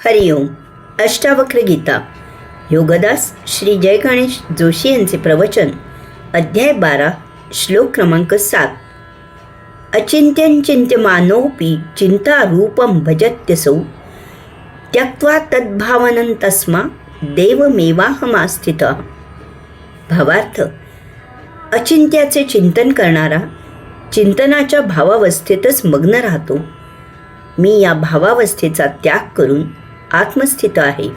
हरिओम. अष्टावक्र गीता योगदास श्री जय गणेश जोशी यांचे प्रवचन. अध्याय 12 श्लोक क्रमांक 7. अचिंत्यं चिन्त्यमानोऽपि चिन्तारूपं भजत्यसौ त्यक्त्वा तद्भावनं तस्मा देवमेवाहमास्थितः. भावार्थ: अचिंत्याचे चिंतन करणारा चिंतनाच्या भावावस्थेतच मग्न राहतो. मी या भावावस्थेचा त्याग करून आत्मस्थित आहे.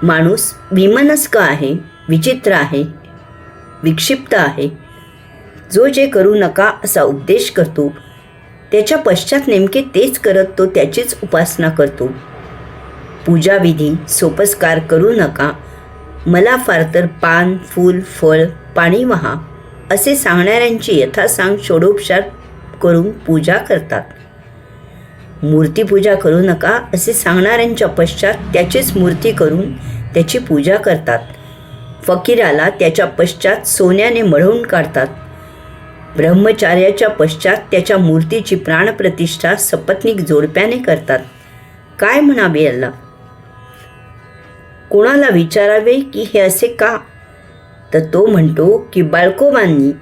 माणूस विमनस्क आहे, विचित्र आहे, विक्षिप्त आहे. जो जे करू नका असा उपदेश करतो, त्याच्या पश्चात नेमके तेच करत तो त्याचीच उपासना करतो. पूजाविधी सोपस्कार करू नका, मला फार तर पान, फूल, फळ, पाणी वहा असे सांगणाऱ्यांची यथासांग षोडोपचार करून पूजा करतात. मूर्तीपूजा करू नका असे सांगणाऱ्यांच्या पश्चात त्याचीच मूर्ती करून त्याची पूजा करतात. फकीराला त्याच्या पश्चात सोन्याने मढवून काढतात. ब्रह्मचार्याच्या पश्चात त्याच्या मूर्तीची प्राणप्रतिष्ठा सपत्नीक जोडप्याने करतात. काय म्हणावे याला? कोणाला विचारावे की हे असे का? तर तो म्हणतो की बाळकोबांनी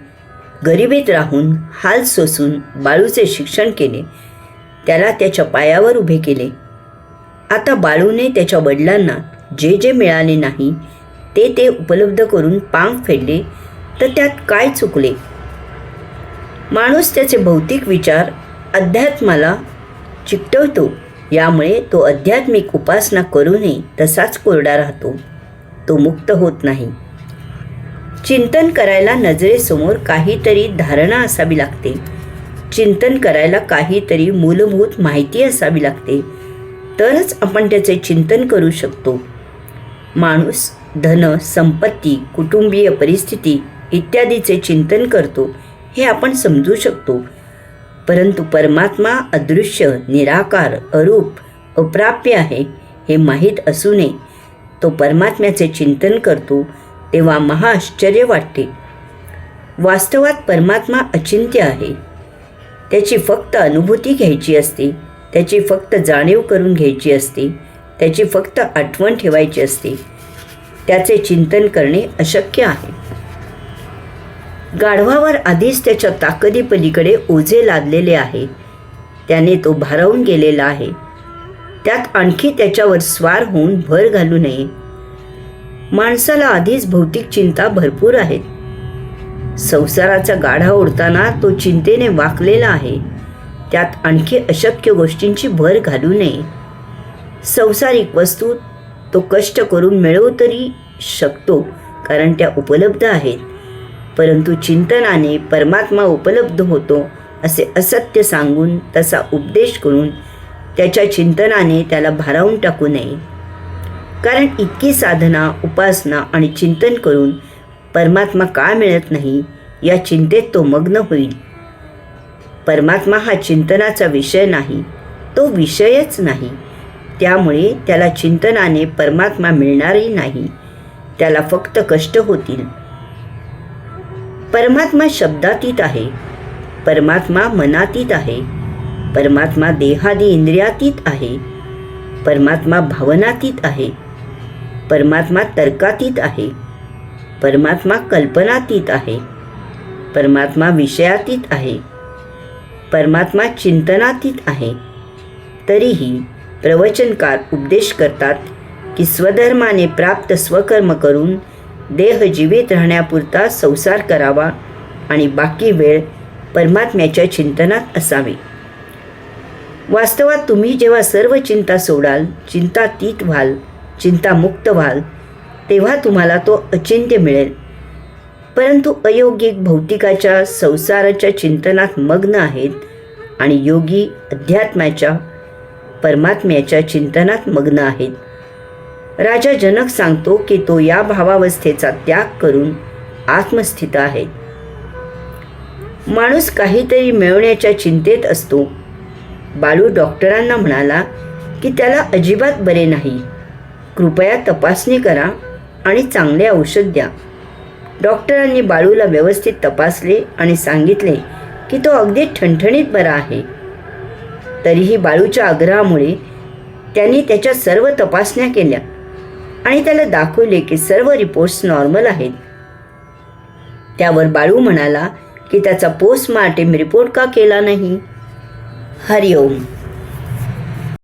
गरिबीत राहून हाल सोसून बाळूचे शिक्षण केले, त्याला त्याच्या पायावर उभे केले. आता बाळूने त्याच्या वडिलांना जे जे मिळाले नाही ते ते उपलब्ध करून पांग फेडले, तर त्यात काय चुकले? माणूस त्याचे भौतिक विचार अध्यात्माला चिकटवतो, यामुळे तो आध्यात्मिक उपासना करूनही तसाच कोरडा राहतो. तो मुक्त होत नाही. चिंतन करायला नजरेसमोर काहीतरी धारणा असावी लागते. चिंतन करायला काहीतरी मूलभूत माहिती असावी लागते, तरच आपण त्याचे चिंतन करू शकतो. माणूस धन, संपत्ती, कुटुंबीय परिस्थिती इत्यादीचे चिंतन करतो, हे आपण समजू शकतो. परंतु परमात्मा अदृश्य, निराकार, अरूप, अप्राप्य आहे हे माहीत असूनही तो परमात्म्याचे चिंतन करतो, तेव्हा महाआश्चर्य वाटते. वास्तवात परमात्मा अचिंत्य आहे. त्याची फक्त अनुभूती घ्यायची असते, त्याची फक्त जाणीव करून घ्यायची असते, त्याची फक्त आठवण ठेवायची असते. त्याचे चिंतन करणे अशक्य आहे. गाढवावर आधीच त्याच्या ताकदीपलीकडे ओझे लादलेले आहे. त्याने तो भारावून गेलेला आहे. त्यात आणखी त्याच्यावर स्वार होऊन भर घालू नये. माणसाला आधीच भौतिक चिंता भरपूर आहेत. संसाराचा गाढा ओढताना तो चिंतेने वाकलेला आहे. त्यात आणखी अशक्य गोष्टींची भर घालू नये. संसारिक वस्तू तो कष्ट करून मिळवू तरी शकतो, कारण त्या उपलब्ध आहेत. परंतु चिंतनाने परमात्मा उपलब्ध होतो असे असत्य सांगून, तसा उपदेश करून त्याच्या चिंतनाने त्याला भारावून टाकू नये. कारण इतकी साधना, उपासना आणि चिंतन करून परमात्मा का मिळत नाही या चिंतेत तो मग्न होईल. परमात्मा हा चिंतनाचा विषय नाही, तो विषयच नाही. त्यामुळे त्याला चिंतनाने परमात्मा मिळणारही नाही, त्याला फक्त कष्ट होतील. परमात्मा शब्दातीत आहे, परमात्मा मनातीत आहे, परमात्मा देहादी इंद्रियातीत आहे, परमात्मा भावनातीत आहे, परमात्मा तर्कातीत आहे, परमात्मा कल्पनातीत आहे, परमात्मा विषयातीत आहे, परमात्मा चिंतनातीत आहे. तरीही प्रवचनकार उपदेश करतात की स्वधर्माने प्राप्त स्वकर्म करून देह जीवित राहण्यापुरता संसार करावा आणि बाकी वेळ परमात्म्याच्या चिंतनात असावे. वास्तवात तुम्ही जेव्हा सर्व चिंता सोडाल, चिंतातीत व्हाल, चिंतामुक्त व्हाल, तेव्हा तुम्हाला तो अचिंत्य मिळेल. परंतु अयोगिक भौतिकाच्या संसाराच्या चिंतनात मग्न आहेत आणि योगी अध्यात्माच्या परमात्म्याच्या चिंतनात मग्न आहेत. राजा जनक सांगतो की तो या भावावस्थेचा त्याग करून आत्मस्थित आहे. माणूस काहीतरी मिळवण्याच्या चिंतेत असतो. बाळू डॉक्टरांना म्हणाला की त्याला अजिबात बरे नाही, कृपया तपासणी करा आणि चांगले औषध द्या. डॉक्टरांनी बाळूला व्यवस्थित तपासले आणि सांगितले की तो अगदी ठणठणीत बरा आहे. तरीही बाळूच्या आग्रहामुळे त्यांनी त्याच्या सर्व तपासण्या केल्या आणि त्याला दाखवले की सर्व रिपोर्ट्स नॉर्मल आहेत. त्यावर बाळू म्हणाला की त्याचा पोस्टमार्टेम रिपोर्ट का केला नाही. हरिओम.